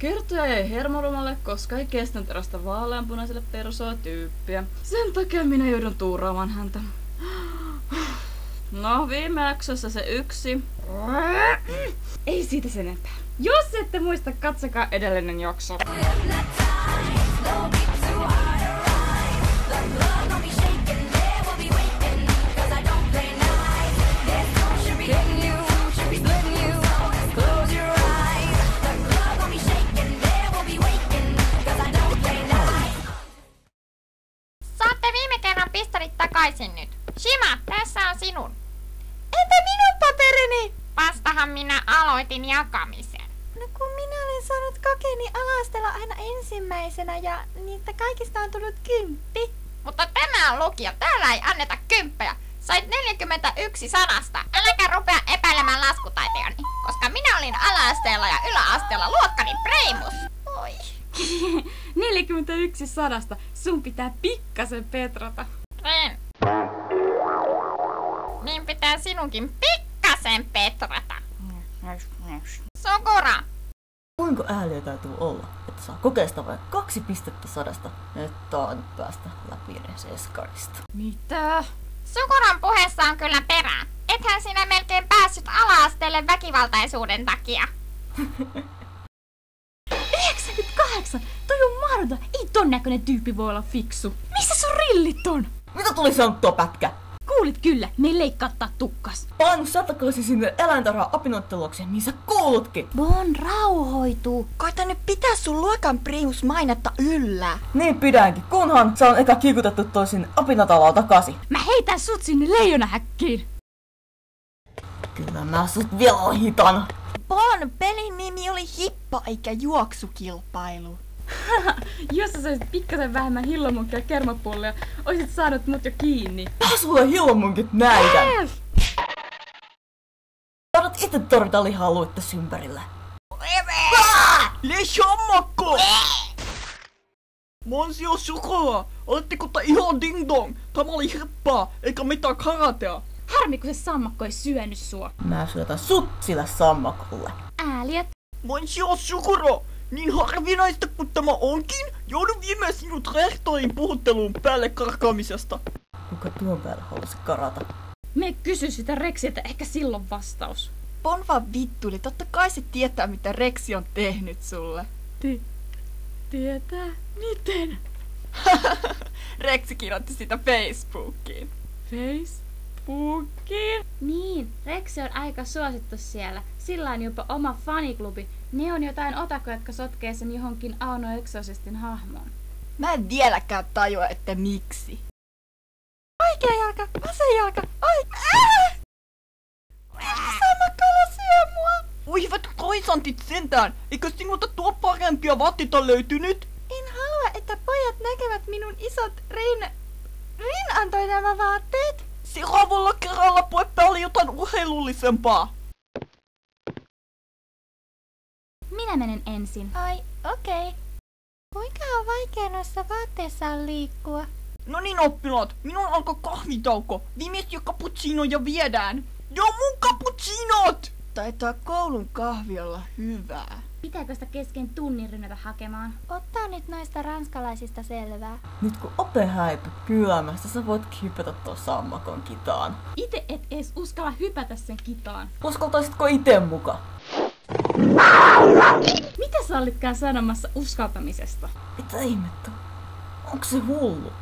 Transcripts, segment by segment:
Kertoja jäi hermorumalle, koska ei kestänyt erästä vaaleanpunaiselle persoa tyyppiä. Sen takia minä joudun tuuraamaan häntä. No, viime jaksossa se yksi. Ei siitä sen enempää. Jos ette muista, katsokaa edellinen jakso. Saatte viime kerran pistarit takaisin nyt. Shima, tässä on sinun. Entä minun paperini? Vastahan minä aloitin jakamisen. No kun minä olen saanut kokeeni ala-asteella aina ensimmäisenä ja niitä kaikista on tullut 10. Mutta tämä on lukio. Täällä ei anneta 10. Sait 41 100. Äläkä rupea epäilemään laskutaitojani, koska minä olin ala-asteella ja yläasteella luokkani primus. Oi. 41 100. Sun pitää pikkasen petrata. En. Niin pitää sinunkin pikkasen petrata. Sokora! Kuinka ääliö täytyy olla, että saa kokeesta vain 2 pistettä 100, että on päästä läpi edes eskarista? Mitä? Sukuran puheessa on kyllä perää. Ethän sinä melkein päässyt ala-asteelle väkivaltaisuuden takia. 98! Toi on mahdoton! Ei ton näköinen tyyppi voi olla fiksu. Missä sun rillit on? Mitä tuli sanottua, pätkä? Kuulit kyllä, me ei leikkaattaa tukkas. Painu satakaisin sinne eläintarhaan apinoittelukseen, mihin sä kuulutkin. Bon, rauhoituu. Koita nyt pitää sun luokan primus mainetta yllä. Niin pidänkin, kunhan saan eka kikutettu toisin apinatalaa takaisin. Mä heitän sut sinne leijonahäkkiin. Kyllä mä sut vielä ohitan. Bon, pelin nimi oli hippo eikä juoksukilpailu. Jos sä saisit pikkasen vähemmän hillomunkkia ja kermapullia, oisit saanut mut jo kiinni. Mä sulle hillomunkit näytän. Saadut itse torjuta lihaa luittas ympärille. Le sammakko! Monsio Sukora, oletteko te ihan ding dong? Tämä oli hippaa, eikä mitään karatea. Harmi, kun se sammakko ei syönyt sua. Mä syötän sut sille sammakolle. Ääliöt. Monsio Sukora, niin harvinaista kuin tämä onkin, joudun viemään sinut rehtorin puhutteluun päälle karkaamisesta. Kuka tuon päälle halusi karata? Me kysy sitä Rexiltä, ehkä silloin vastaus. Bon vaan vittuli, totta kai se tietää mitä Rexi on tehnyt sulle. Tietää? Miten? Rexi kirjoitti sitä Facebookiin. Facebookiin? Niin, Rexi on aika suosittu siellä. Sillä on jopa oma faniklubi. Ne on jotain otakoja, jotka sotkee sen johonkin Auno Exorcistin hahmoon. Mä en vieläkään tajua, että miksi. Oikea jalka, vasen jalka, Sammakalla syö mua! Oi hyvät kroisantit sentään, eikö sinulta tuo parempia vaatteita löytynyt? En halua, että pojat näkevät minun isot Rin antoi nämä vaatteet. Seuraavalla kerralla pue päälle jotain urheilullisempaa. Minä menen ensin. Ai, okei. Kuinka on vaikea noissa vaatteissa liikkua? No niin oppilaat, minun alkoi kahvitauko. Viimeisiä cappuccinoja viedään. Joo mun cappuccinot! Taitaa koulun kahvi olla hyvää. Pitääkö sitä kesken tunnin rynnätä hakemaan? Ottaa nyt noista ranskalaisista selvää. Nyt kun ope häipy kylämästä, sä voit hypätä tuon sammakon kitaan. Ite et ees uskalla hypätä sen kitaan. Uskaltaisitko ite muka? Mitä sä olitkaan sanomassa uskaltamisesta? Mitä ihmettä? Onko se hullu?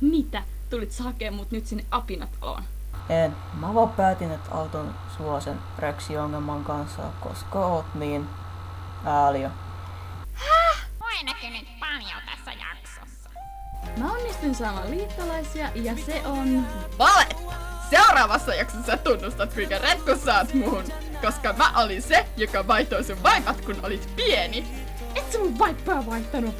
Mitä? Tulit sä hakee mut nyt sinne apinataloon? En. Mä vaan päätin, että auton sua sen Rexi-ongelman kanssa, koska oot niin ääliö. Voi näkynyt paljon tässä jaksossa. Mä onnistuin saamaan liittolaisia ja se on... Valet! Seuraavassa jaksossa sä tunnustat, kuinka retku saat muhun. Koska mä olin se, joka vaihtoi sun vaipat, kun olit pieni. Et sä mun vaippaa vaihtanut!